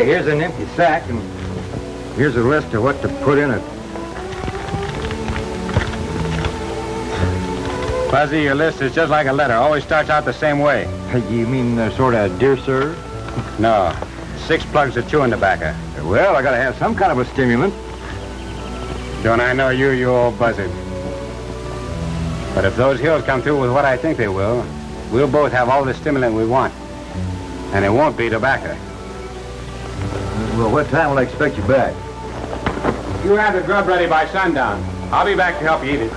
Okay, here's an empty sack, and here's a list of what to put in it. Fuzzy, your list is just like a letter. Always starts out the same way. You mean sort of, dear sir? No. 6 plugs of chewing tobacco. Well, I gotta have some kind of a stimulant. Don't I know you, you old buzzard? But if those hills come through with what I think they will, we'll both have all the stimulant we want. And it won't be tobacco. Well, what time will I expect you back? You have the grub ready by sundown. I'll be back to help you eat it.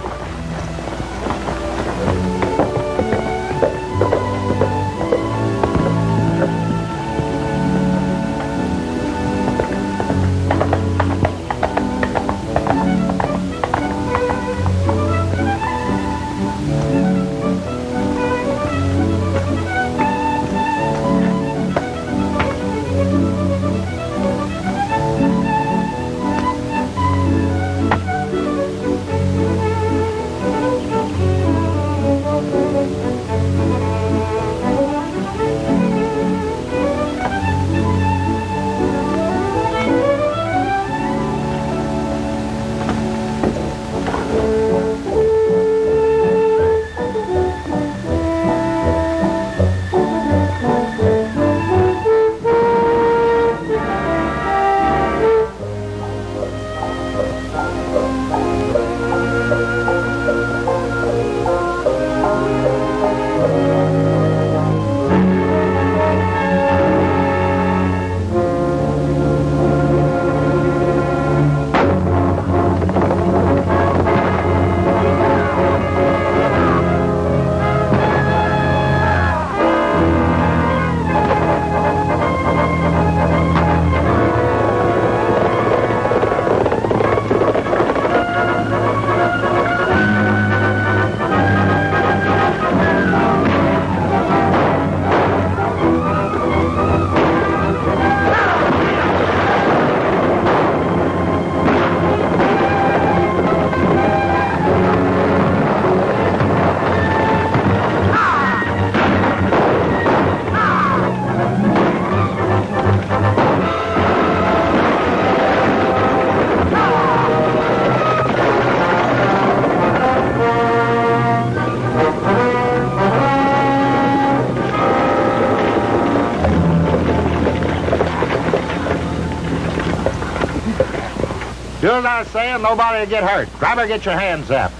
You're not saying nobody will get hurt. Driver, get your hands up.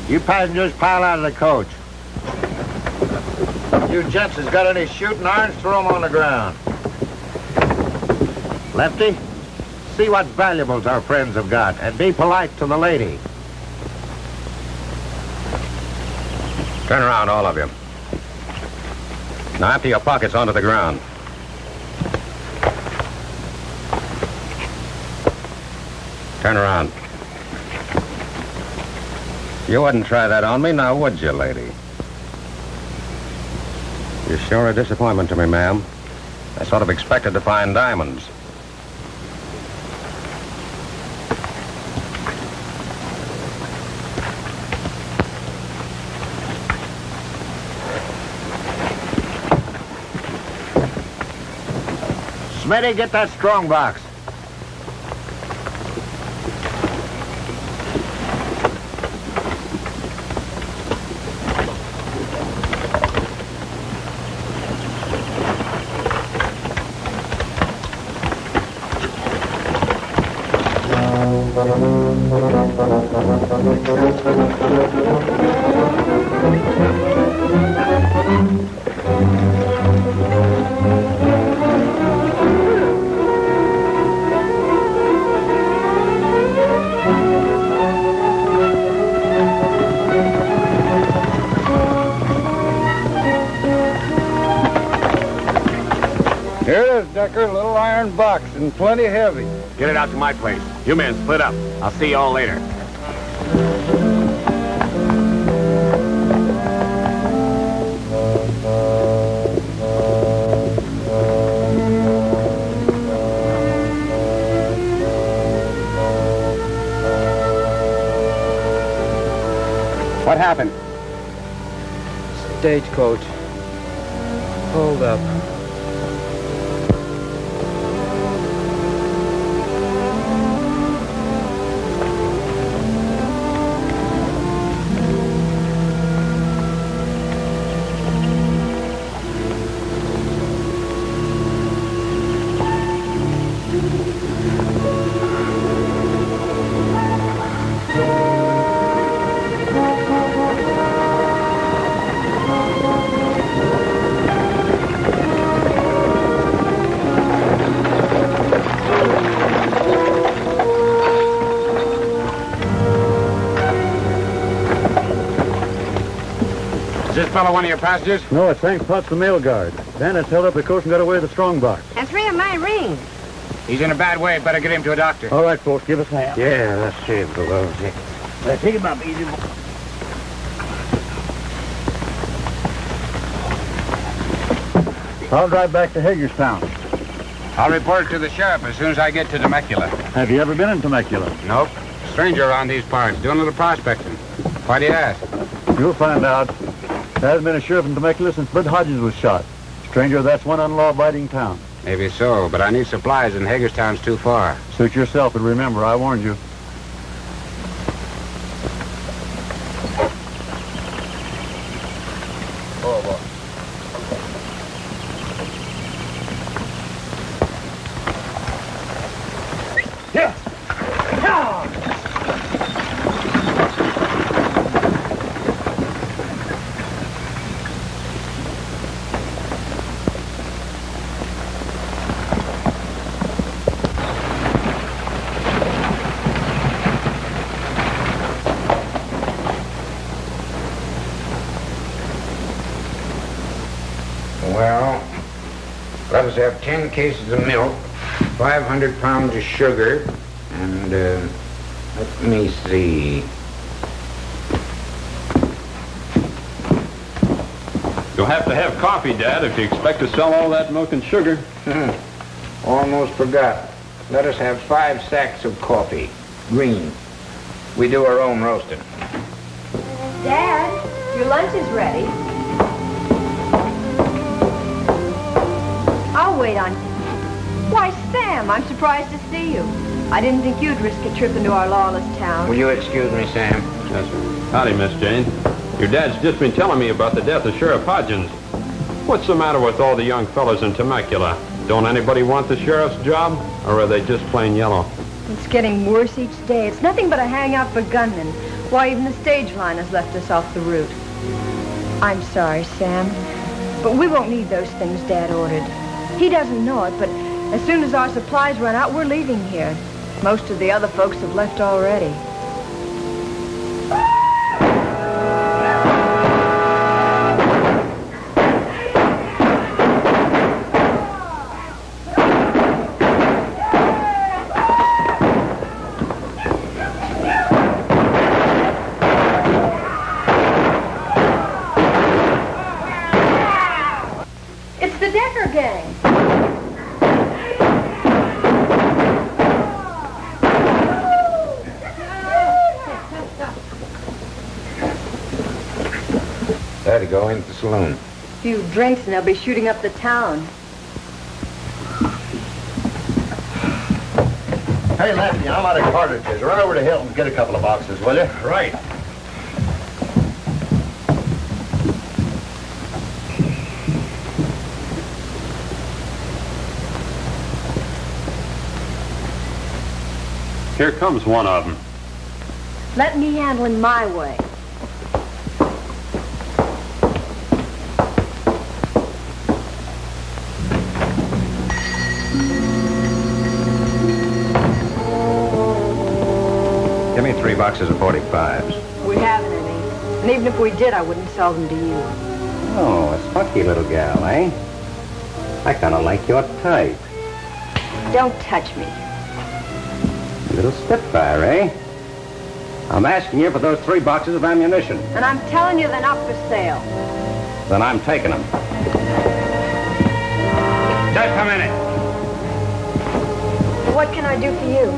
You passengers pile out of the coach. You gents has got any shooting irons, throw them on the ground. Lefty, see what valuables our friends have got, and be polite to the lady. Turn around, all of you. Now empty your pockets onto the ground. Turn around. You wouldn't try that on me, now would you, lady? You're sure a disappointment to me, ma'am. I sort of expected to find diamonds. Smitty, get that strong box. Here it is, Decker. Little iron box and plenty heavy. Get it out to my place. You men split up. I'll see you all later. What happened? Stagecoach. Hold up. Is this fellow one of your passengers? No, it's Hank Potts, the mail guard. Bandits held up the coast and got away with the strong box. And 3 of my rings. He's in a bad way. Better get him to a doctor. All right, folks, give us a hand. Yeah, let's see it below. Let's take him up easy. I'll drive back to Hagerstown. I'll report it to the sheriff as soon as I get to Temecula. Have you ever been in Temecula? Nope. Stranger around these parts, doing a little prospecting. Why do you ask? You'll find out. There hasn't been a sheriff in Temecula since Bud Hodges was shot. Stranger, that's one unlaw-abiding town. Maybe so, but I need supplies and Hagerstown's too far. Suit yourself, but remember, I warned you. Well, let us have 10 cases of milk, 500 pounds of sugar, and, let me see. You'll have to have coffee, Dad, if you expect to sell all that milk and sugar. Almost forgot. Let us have 5 sacks of coffee, green. We do our own roasting. Dad, your lunch is ready. I'll wait on you. Why, Sam, I'm surprised to see you. I didn't think you'd risk a trip into our lawless town. Will you excuse me, Sam? Yes, sir. Howdy, Miss Jane. Your dad's just been telling me about the death of Sheriff Hodgins. What's the matter with all the young fellas in Temecula? Don't anybody want the sheriff's job, or are they just plain yellow? It's getting worse each day. It's nothing but a hangout for gunmen. Why, even the stage line has left us off the route. I'm sorry, Sam, but we won't need those things Dad ordered. He doesn't know it, but as soon as our supplies run out, we're leaving here. Most of the other folks have left already. It's the Decker gang. Daddy, go into the saloon. A few drinks and they'll be shooting up the town. Hey, Lefty, I'm out of cartridges. Run over to Hilton and get a couple of boxes, will you? Right. Here comes one of them. Let me handle him my way. Give me 3 boxes of 45s. We haven't any. And even if we did, I wouldn't sell them to you. Oh, a spunky little gal, eh? I kind of like your type. Don't touch me. Little spitfire, eh? I'm asking you for those 3 boxes of ammunition. And I'm telling you they're not for sale. Then I'm taking them. Just a minute. What can I do for you?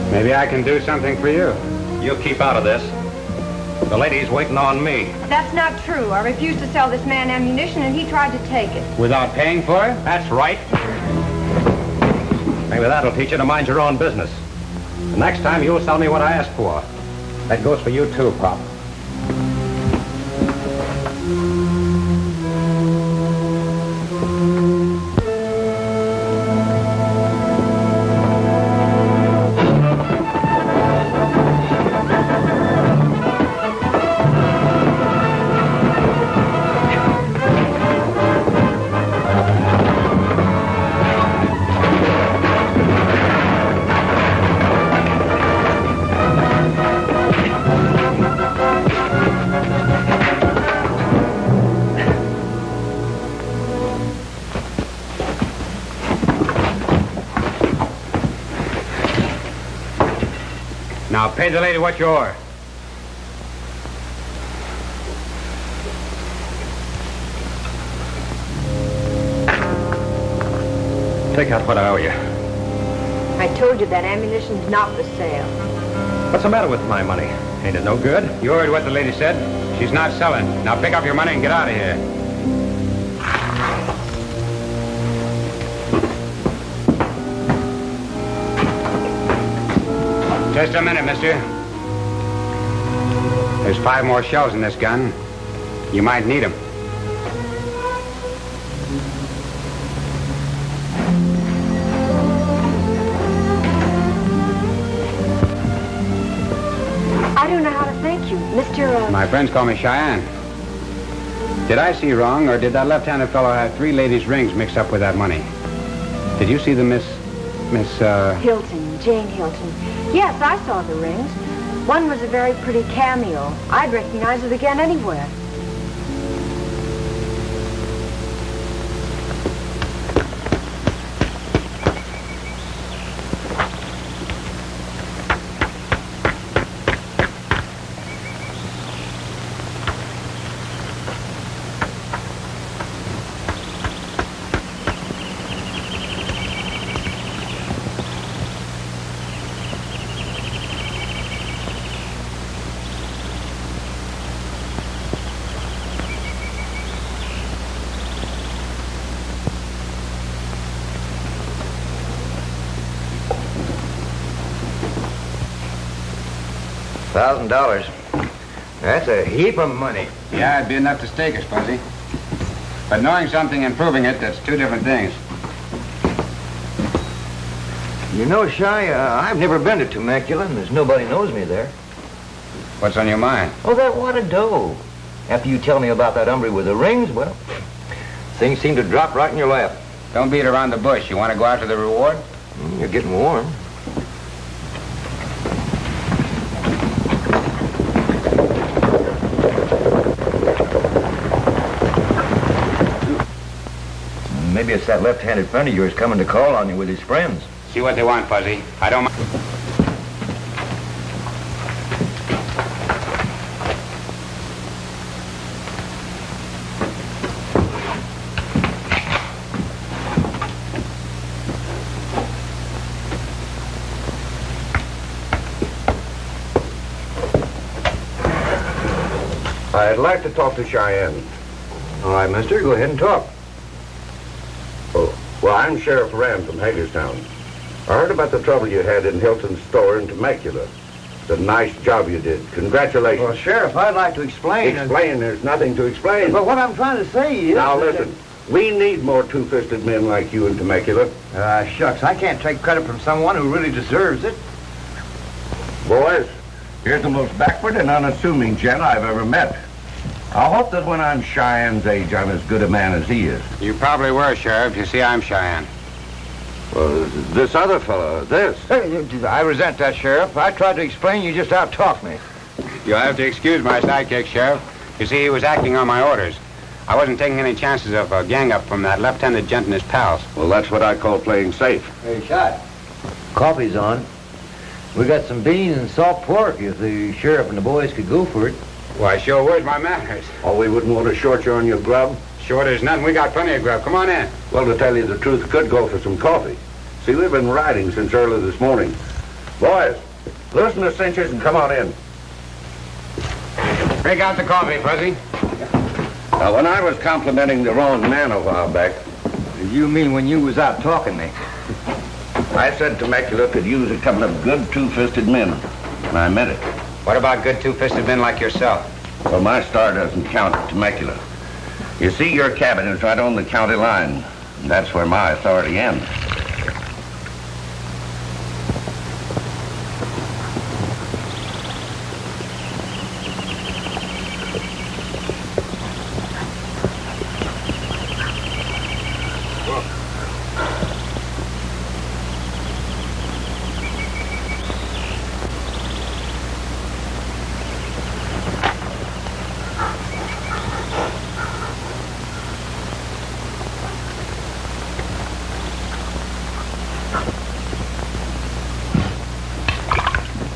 Maybe I can do something for you. You keep out of this. The lady's waiting on me. That's not true. I refused to sell this man ammunition and he tried to take it. Without paying for it? That's right. Maybe that'll teach you to mind your own business. The next time you'll tell me what I asked for. That goes for you too, Pop. Pay the lady what you owe her. Take out what I owe you. I told you that ammunition's not for sale. What's the matter with my money? Ain't it no good? You heard what the lady said. She's not selling. Now pick up your money and get out of here. Just a minute, mister. There's 5 more shells in this gun. You might need them. I don't know how to thank you, Mr. My friends call me Cheyenne. Did I see wrong, or did that left-handed fellow have 3 ladies' rings mixed up with that money? Did you see the Miss... Hilton, Jane Hilton. Yes, I saw the rings. One was a very pretty cameo. I'd recognize it again anywhere. $1,000. That's a heap of money. Yeah, it'd be enough to stake us, Fuzzy. But knowing something and proving it, that's 2 different things. You know, Shy, I've never been to Temecula, and there's nobody knows me there. What's on your mind? Oh, that wad of dough. After you tell me about that hombre with the rings, well, things seem to drop right in your lap. Don't beat around the bush. You want to go after the reward? You're getting warm. Maybe it's that left-handed friend of yours coming to call on you with his friends. See what they want, Fuzzy. I don't mind. I'd like to talk to Cheyenne. All right, mister, go ahead and talk. Oh, well, I'm Sheriff Ram from Hagerstown. I heard about the trouble you had in Hilton's store in Temecula. It's a nice job you did. Congratulations. Well, Sheriff, I'd like to explain. Explain? There's nothing to explain. But what I'm trying to say is... Now, listen. We need more two-fisted men like you in Temecula. Shucks, I can't take credit from someone who really deserves it. Boys, here's the most backward and unassuming gent I've ever met. I hope that when I'm Cheyenne's age, I'm as good a man as he is. You probably were, Sheriff. You see, I'm Cheyenne. Well, this other fellow, this. I resent that, Sheriff. I tried to explain, you just out-talked me. You'll have to excuse my sidekick, Sheriff. You see, he was acting on my orders. I wasn't taking any chances of a gang-up from that left-handed gent and his pals. Well, that's what I call playing safe. Hey, Shot. Coffee's on. We got some beans and salt pork if the sheriff and the boys could go for it. Why, sure, where's my manners? Oh, we wouldn't want to short you on your grub. Sure, there's nothing. We got plenty of grub. Come on in. Well, to tell you the truth, could go for some coffee. See, we've been riding since early this morning. Boys, loosen the cinches and come on in. Break out the coffee, Fuzzy. Now, when I was complimenting the wrong man a while back, You mean when you was out talking me? I said Temecula could use a couple of good two-fisted men, and I meant it. What about good two-fisted men like yourself? Well, my star doesn't count at Temecula. You see, your cabin is right on the county line, and that's where my authority ends.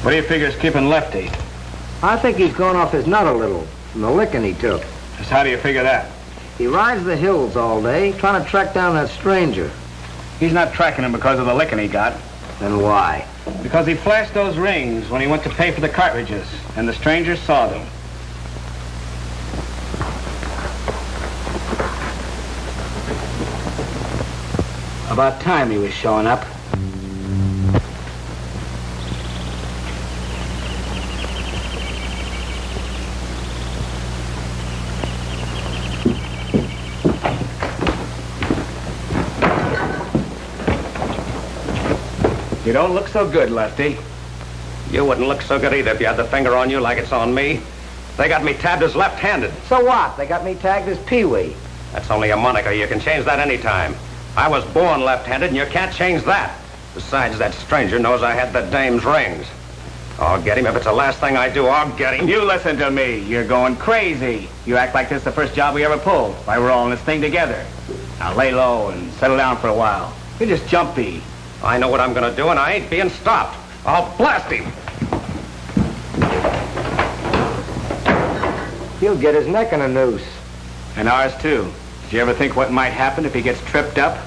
What do you figure is keeping Lefty? I think he's gone off his nut a little from the licking he took. Just how do you figure that? He rides the hills all day, trying to track down that stranger. He's not tracking him because of the licking he got. Then why? Because he flashed those rings when he went to pay for the cartridges, and the stranger saw them. About time he was showing up. You don't look so good, Lefty. You wouldn't look so good either if you had the finger on you like it's on me. They got me tabbed as left-handed. So what? They got me tagged as Pee-wee. That's only a moniker. You can change that any time. I was born left-handed, and you can't change that. Besides, that stranger knows I had the dame's rings. I'll get him. If it's the last thing I do, I'll get him. You listen to me. You're going crazy. You act like this is the first job we ever pulled. Why, we're all in this thing together. Now lay low and settle down for a while. You're just jumpy. I know what I'm going to do, and I ain't being stopped. I'll blast him. He'll get his neck in a noose. And ours, too. Did you ever think what might happen if he gets tripped up?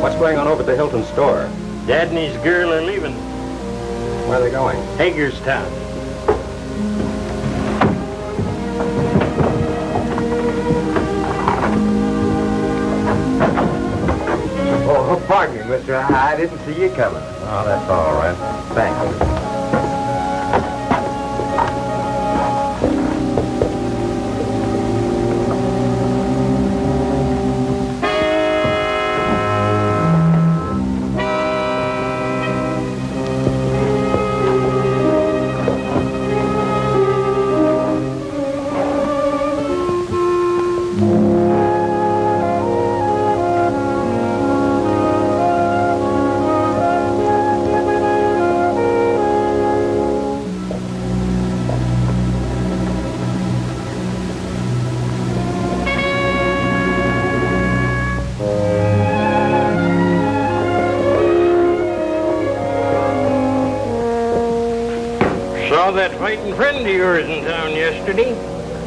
What's going on over at the Hilton store? Dad and his girl are leaving. Where are they going? Hagerstown. Oh, pardon me, mister. I didn't see you coming. Oh, that's all right. Thanks. Saw that fighting friend of yours in town yesterday.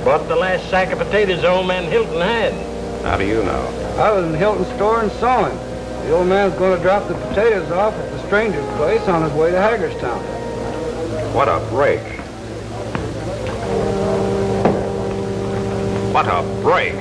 Bought the last sack of potatoes old man Hilton had. How do you know? I was in Hilton's store and saw him. The old man's going to drop the potatoes off at the stranger's place on his way to Hagerstown. What a break. What a break.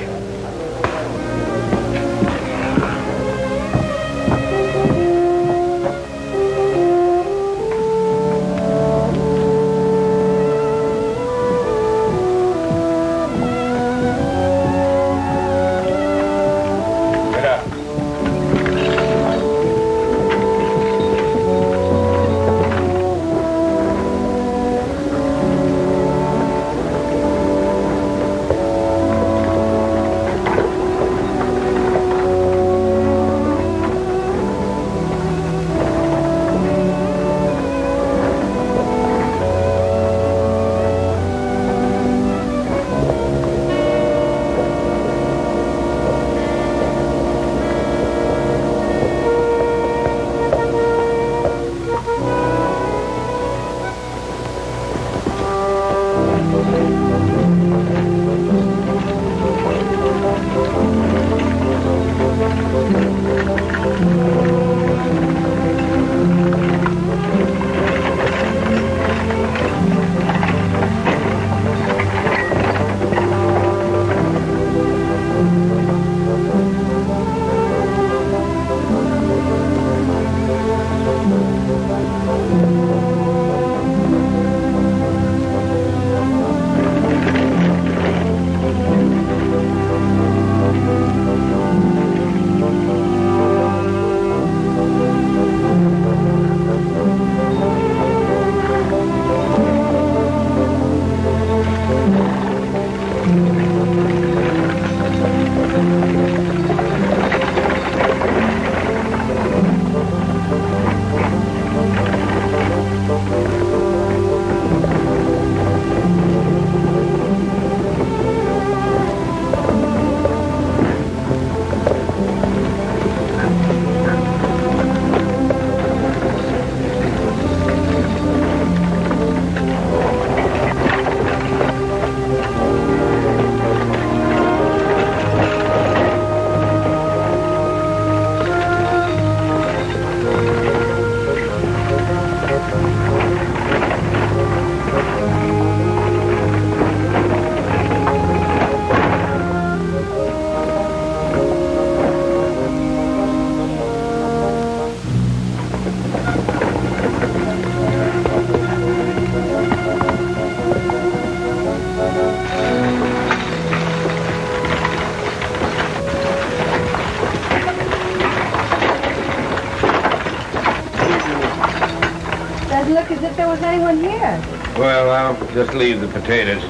Doesn't look as if there was anyone here. Well, I'll just leave the potatoes.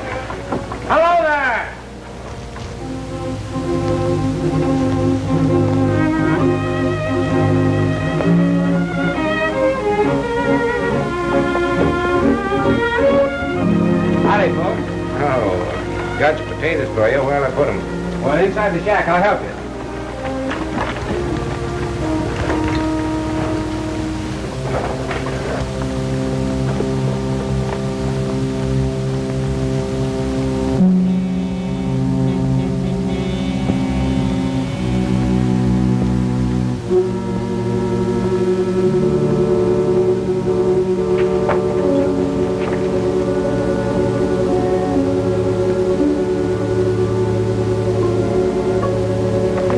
Hello there! Howdy, folks. Oh, got your potatoes for you. Where'll I put them? Well, inside the shack. I'll help you.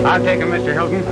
I'll take him, Mr. Hilton.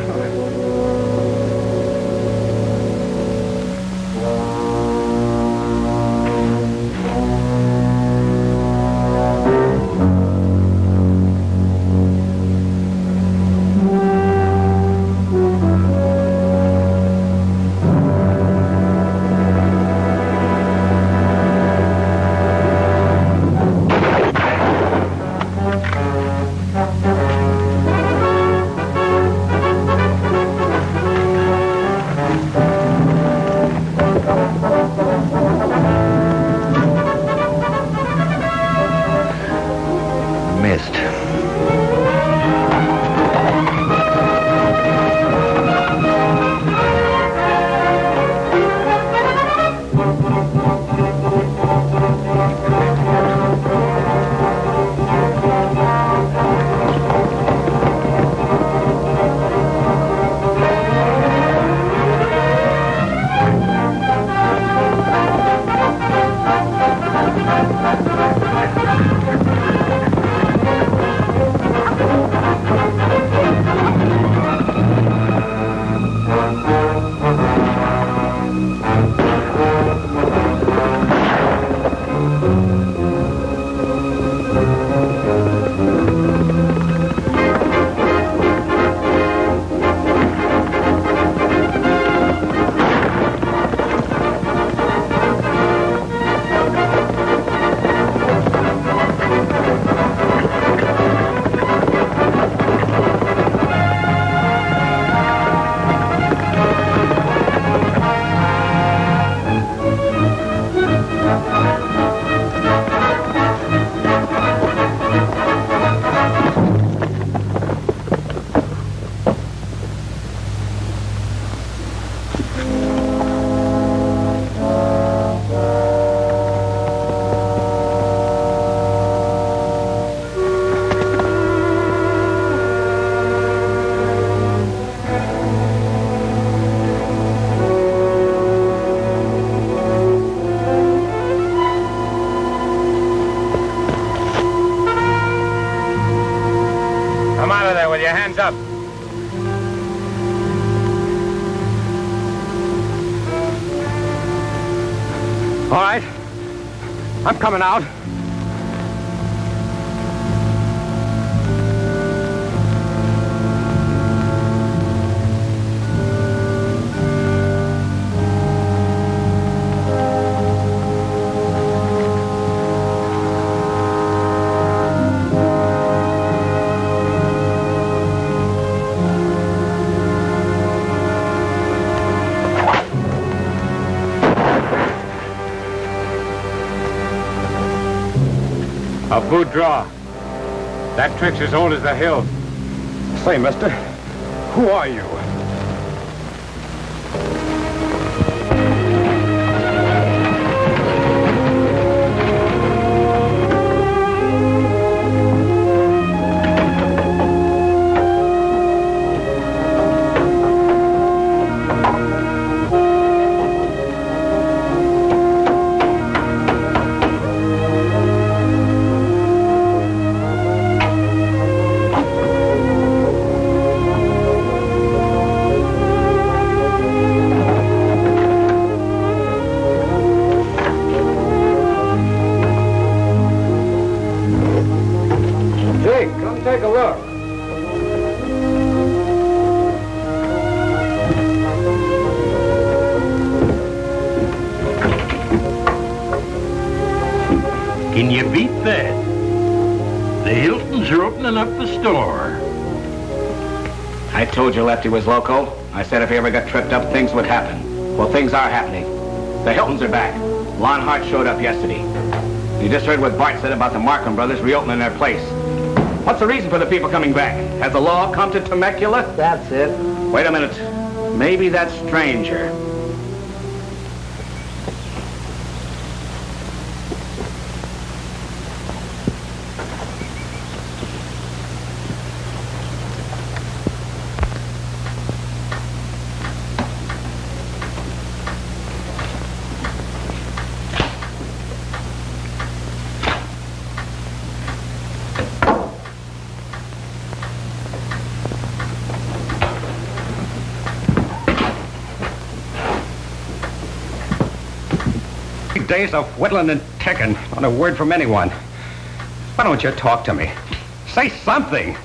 Come out of there with your hands up. All right. I'm coming out. A boot draw. That trick's as old as the hill. Say, mister, who are you? Can you beat that? The Hiltons are opening up the store. I told you Lefty was loco. I said if he ever got tripped up, things would happen. Well, things are happening. The Hiltons are back. Lon Hart showed up yesterday. You just heard what Bart said about the Markham brothers reopening their place. What's the reason for the people coming back? Has the law come to Temecula? That's it. Wait a minute. Maybe that stranger. Days of whittling and ticking, not a word from anyone. Why don't you talk to me? Say something.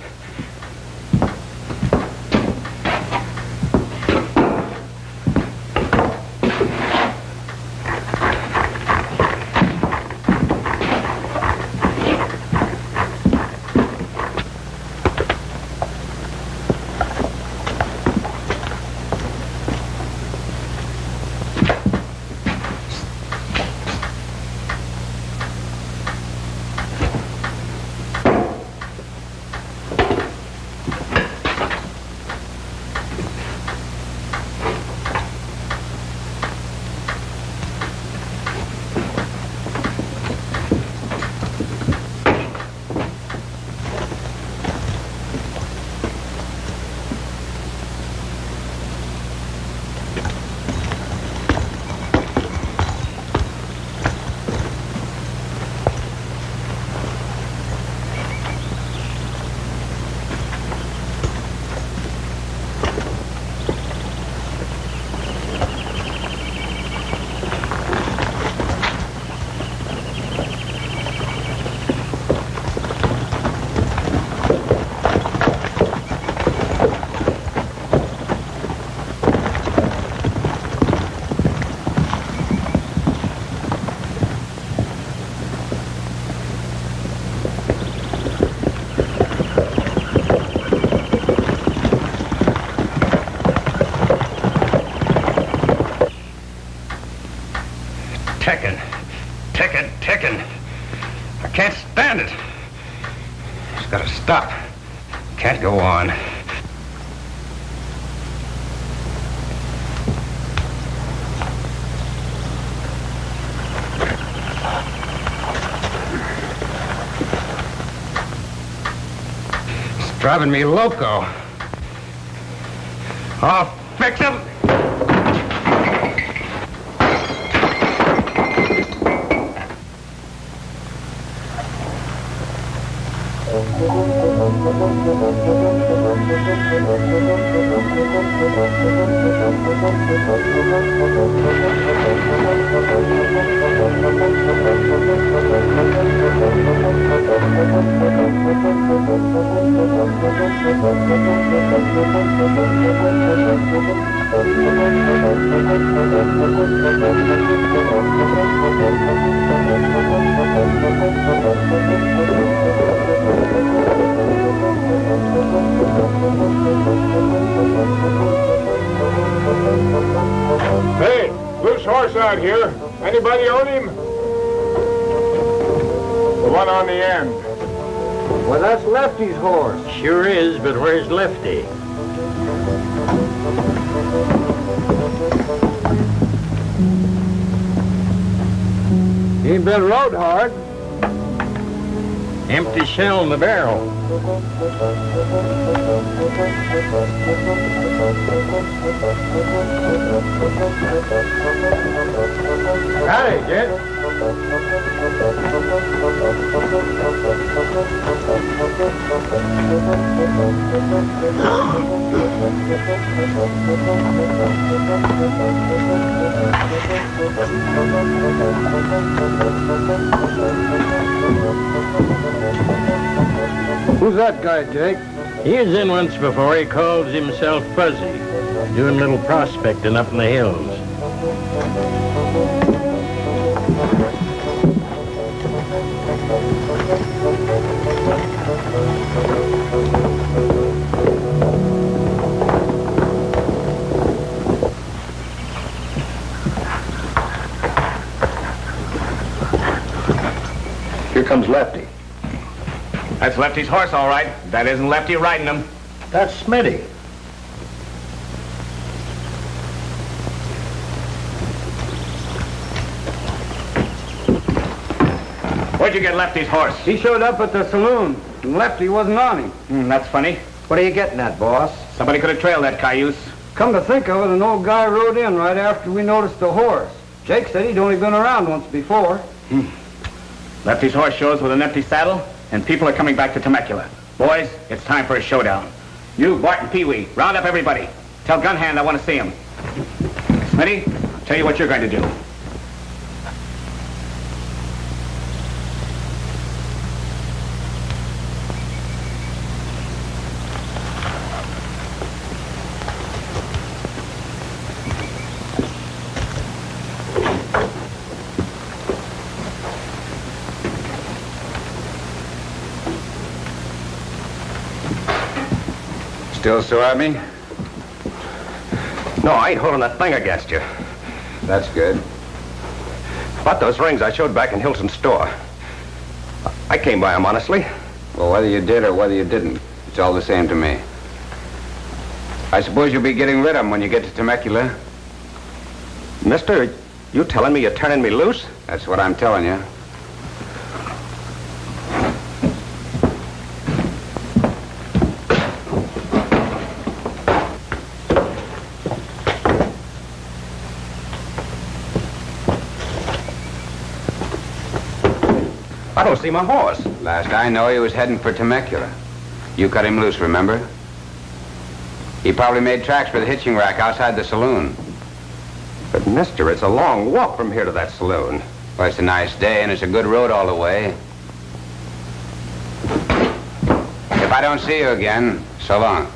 Ticking. I can't stand it. It's gotta stop. Can't go on. It's driving me loco. I'll fix him. Hey, loose horse out here. Anybody own him? The one on the end. Well, that's Lefty's horse. Sure is, but where's Lefty? He ain't been rode hard. Empty shell in the barrel. Howdy, kid. Who's that guy, Jake? He was in once before. He calls himself Fuzzy. Doing a little prospecting up in the hills. Here comes Lefty. That's Lefty's horse, all right. That isn't Lefty riding him. That's Smitty. Where'd you get Lefty's horse? He showed up at the saloon, and Lefty wasn't on him. That's funny. What are you getting at, boss? Somebody could have trailed that cayuse. Come to think of it, an old guy rode in right after we noticed the horse. Jake said he'd only been around once before. Lefty's horse shows with an empty saddle, and people are coming back to Temecula. Boys, it's time for a showdown. You, Bart, and Pee-wee, round up everybody. Tell Gunhand I want to see him. Smitty, I'll tell you what you're going to do. Still sore at me? No, I ain't holding a thing against you. That's good. About those rings I showed back in Hilton's store. I came by them honestly. Well, whether you did or whether you didn't, it's all the same to me. I suppose you'll be getting rid of them when you get to Temecula. Mister, you telling me you're turning me loose? That's what I'm telling you. I don't see my horse. Last I know, he was heading for Temecula. You cut him loose, remember? He probably made tracks for the hitching rack outside the saloon. But, mister, it's a long walk from here to that saloon. Well, it's a nice day, and it's a good road all the way. If I don't see you again, so long.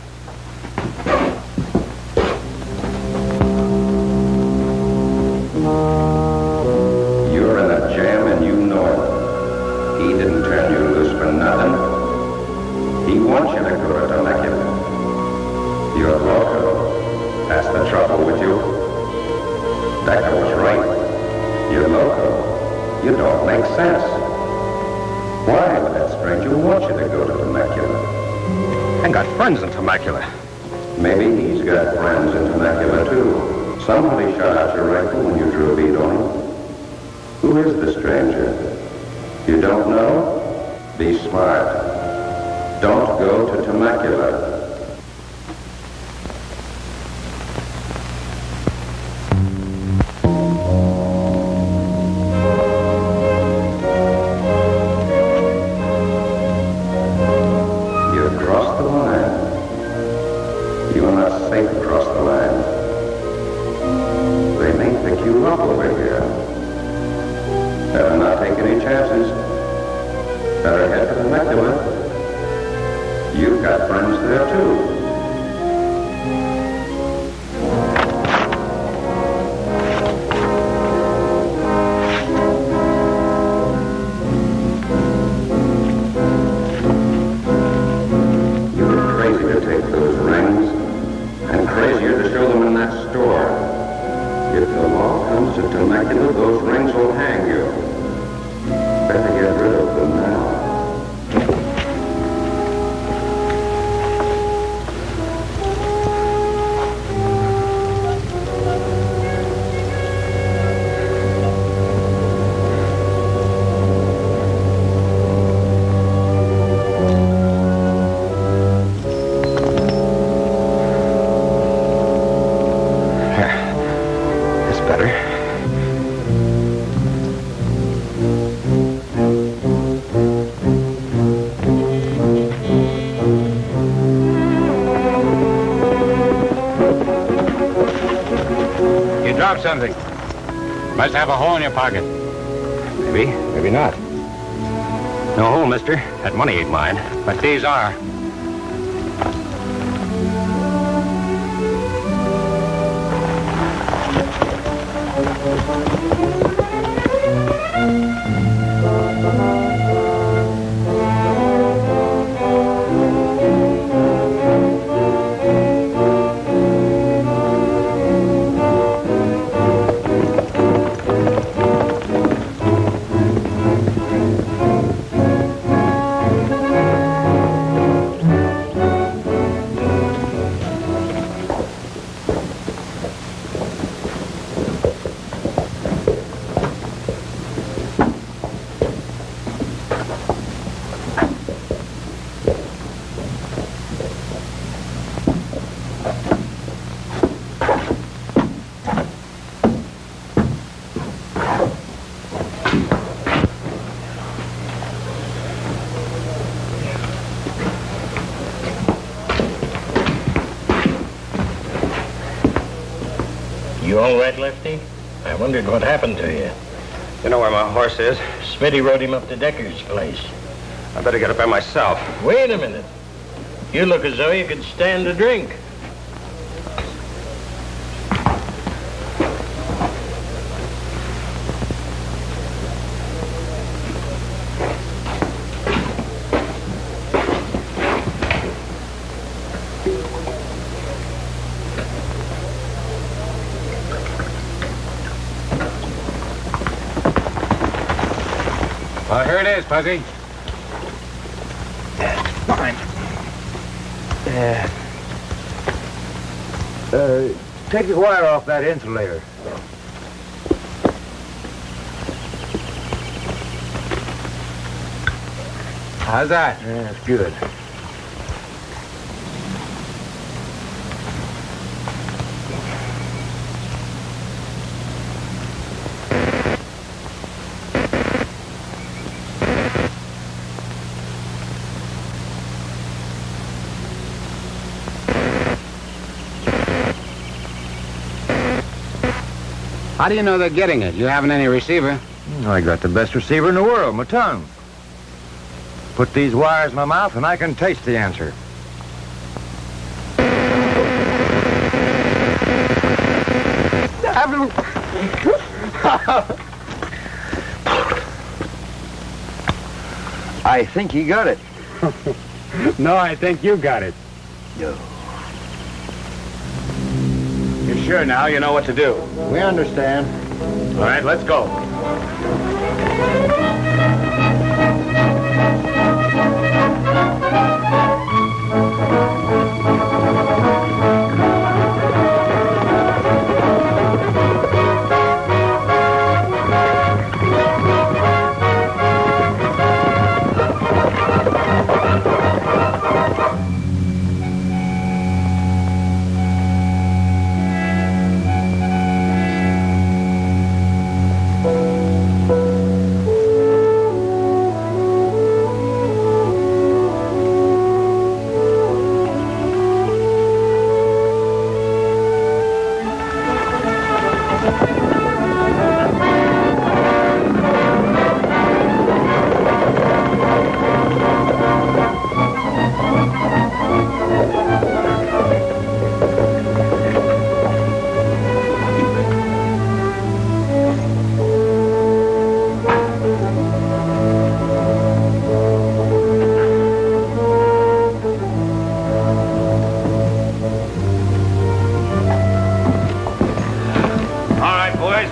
You're in a jam and you know it. He didn't turn you loose for nothing. He wants you to go to Temecula. You're loco. That's the trouble with you. That goes right. You're loco. You don't make sense. Why would that stranger want you to go to Temecula? I got friends in Temecula. Maybe he's got friends in Temecula, too. Somebody shot out your rifle when you drew a bead on him. Who is the stranger? You don't know? Be smart. Don't go to Temecula. You've crossed the line. You're not safe across the line. They may pick you up over here. Better not take any chances. Better head to Temecula. You've got friends there, too. You're crazy to take those rings, and crazier to show them in that store. If the law comes to Temecula, those rings will hang you. Better get rid of them now. That's better. You dropped something. Must have a hole in your pocket. Maybe, maybe not. No hole, mister. That money ain't mine. But these are. You all right, Lefty? I wondered what happened to you. You know where my horse is? Smitty rode him up to Decker's place. I better get up there myself. Wait a minute. You look as though you could stand a drink. Well, here it is, Fuzzy. Fine. Take the wire off that insulator. How's that? That's good. How do you know they're getting it? You haven't any receiver. I got the best receiver in the world, my tongue. Put these wires in my mouth and I can taste the answer. I think he got it. No, I think you got it. No. You're sure now you know what to do? We understand. All right, let's go.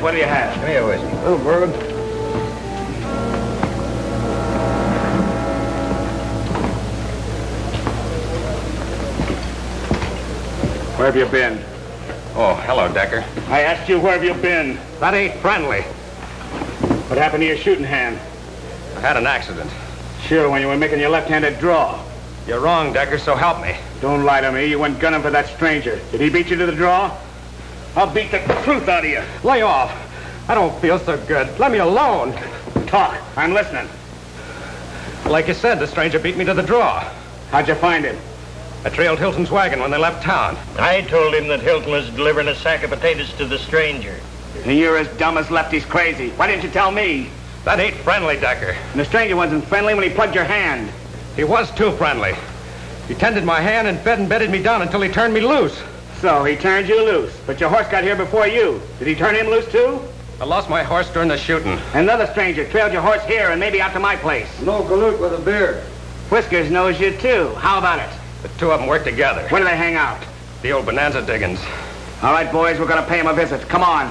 What do you have? Give me a whiskey. Oh, bourbon. Where have you been? Oh, hello, Decker. I asked you where have you been? That ain't friendly. What happened to your shooting hand? I had an accident. Sure, when you were making your left-handed draw. You're wrong, Decker, so help me. Don't lie to me. You went gunning for that stranger. Did he beat you to the draw? I'll beat the truth out of you. Lay off. I don't feel so good. Let me alone. Talk. I'm listening. Like you said, the stranger beat me to the draw. How'd you find him? I trailed Hilton's wagon when they left town. I told him that Hilton was delivering a sack of potatoes to the stranger. And you're as dumb as Lefty's crazy. Why didn't you tell me? That ain't friendly, Decker. And the stranger wasn't friendly when he plugged your hand. He was too friendly. He tended my hand and fed and bedded me down until he turned me loose. So he turned you loose, but your horse got here before you. Did he turn him loose too? I lost my horse during the shooting. Another stranger trailed your horse here and maybe out to my place. No galoot with a beard. Whiskers knows you too. How about it? The two of them work together. Where do they hang out? The old Bonanza diggings. All right, boys, we're gonna pay him a visit. Come on.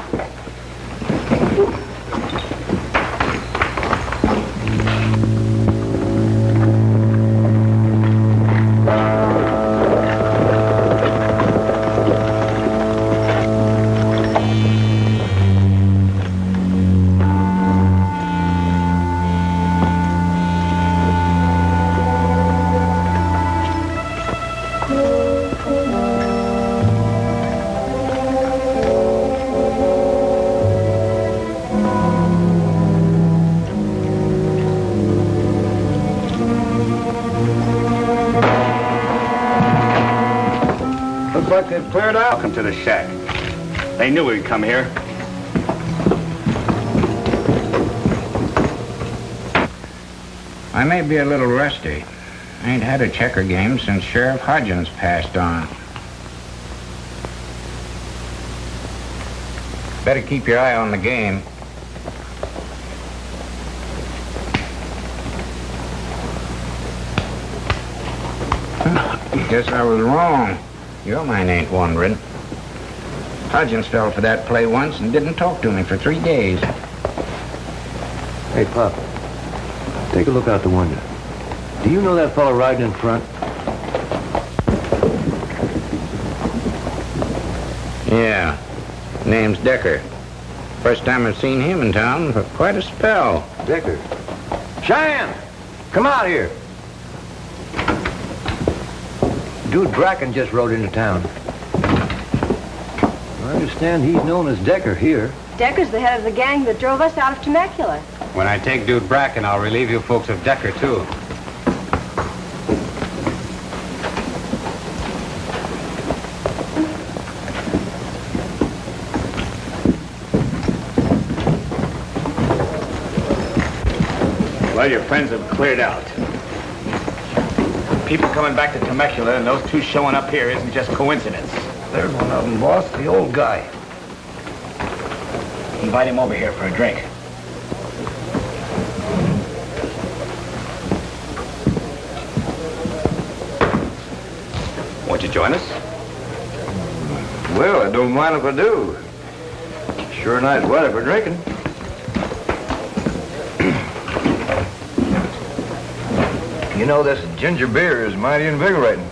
Looks like they've cleared out. Welcome to the shack. They knew we'd come here. I may be a little rusty. I ain't had a checker game since Sheriff Hodgins passed on. Better keep your eye on the game. Guess I was wrong. Your mind ain't wandering. Hodgins fell for that play once and didn't talk to me for 3 days. Hey, Pop. Take a look out the window. Do you know that fellow riding in front? Yeah. Name's Decker. First time I've seen him in town for quite a spell. Decker. Cheyenne! Come out here. Dude Bracken just rode into town. I understand he's known as Decker here. Decker's the head of the gang that drove us out of Temecula. When I take Dude Bracken, I'll relieve you folks of Decker, too. Well, your friends have cleared out. People coming back to Temecula and those two showing up here isn't just coincidence. There's one of them, boss, the old guy. Invite him over here for a drink. Won't you join us? Well, I don't mind if I do. Sure nice weather for drinking. You know, this ginger beer is mighty invigorating.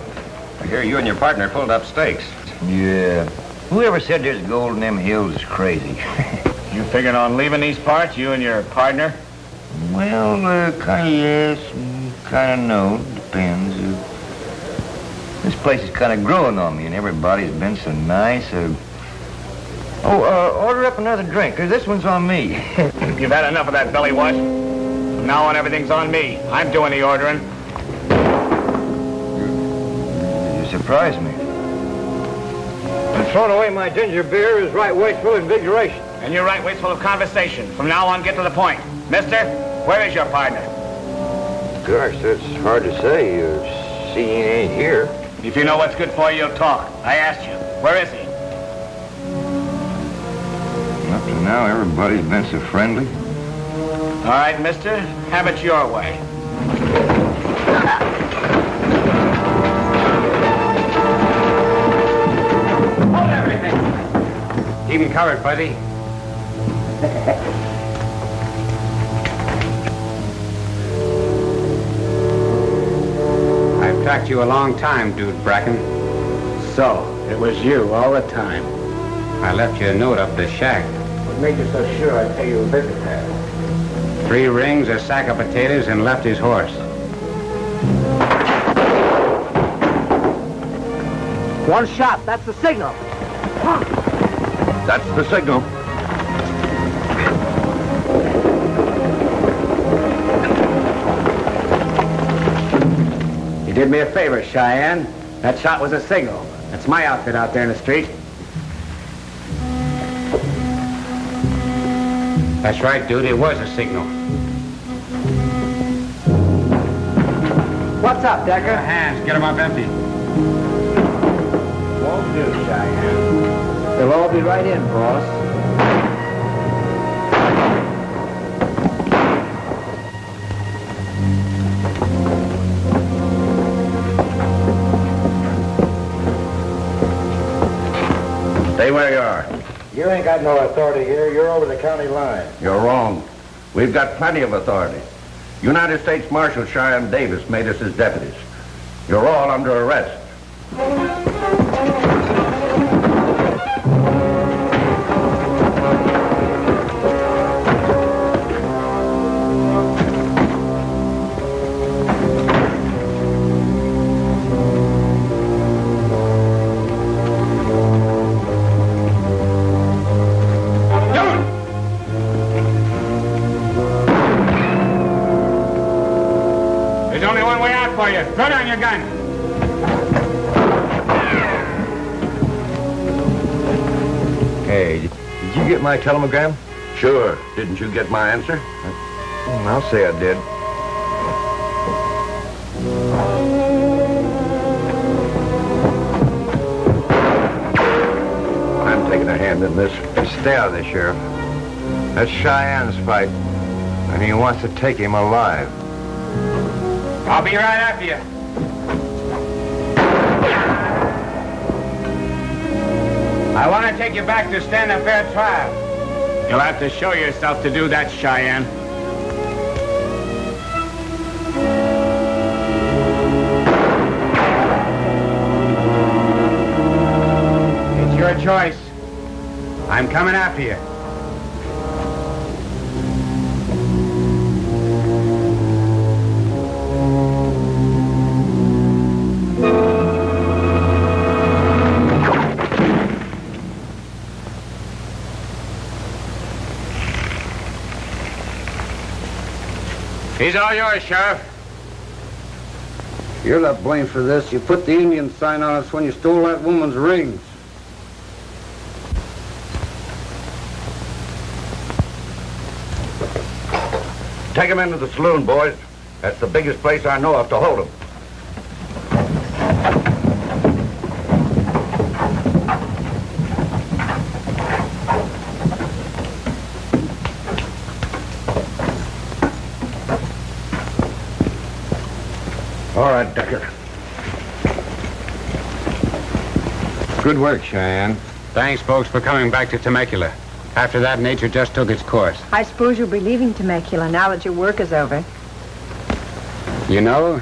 I hear you and your partner pulled up stakes. Yeah. Whoever said there's gold in them hills is crazy. You figuring on leaving these parts, you and your partner? Well, kind of yes, kind of no. Depends. This place is kind of growing on me, and everybody's been so nice. Order up another drink, 'cause this one's on me. You've had enough of that belly wash. From now on, everything's on me. I'm doing the ordering. You surprised me. And throwing away my ginger beer is right wasteful invigoration. And you're right, wasteful of conversation. From now on, get to the point. Mister, where is your partner? Gosh, that's hard to say. See, he ain't here. If you know what's good for you, you'll talk. I asked you. Where is he? Up to now, everybody's been so friendly. All right, mister, have it your way. Hold everything. Keep him covered, buddy. I've tracked you a long time, Dude Bracken. So, it was you all the time. I left you a note up the shack. What made you so sure I'd pay you a visit there? 3 rings, a sack of potatoes, and left his horse. One shot, that's the signal. That's the signal. You did me a favor, Cheyenne. That shot was a signal. That's my outfit out there in the street. That's right, dude. It was a signal. What's up, Decker? Hands, get them up empty. Won't do, Cheyenne. They'll all be right in, boss. Stay where you are. You ain't got no authority here. You're over the county line. You're wrong. We've got plenty of authority. United States Marshal Cheyenne Davis made us his deputies. You're all under arrest. There's only one way out for you. Throw down your gun. Hey, did you get my telegram? Sure. Didn't you get my answer? I'll say I did. I'm taking a hand in this. Stay out of this, Sheriff. That's Cheyenne's fight, and he wants to take him alive. I'll be right after you. I want to take you back to stand a fair trial. You'll have to show yourself to do that, Cheyenne. It's your choice. I'm coming after you. He's all yours, Sheriff. You're not blamed for this. You put the Indian sign on us when you stole that woman's rings. Take him into the saloon, boys. That's the biggest place I know of to hold him. All right, Decker. Good work, Cheyenne. Thanks, folks, for coming back to Temecula. After that, nature just took its course. I suppose you'll be leaving Temecula now that your work is over. You know,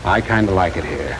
I kind of like it here.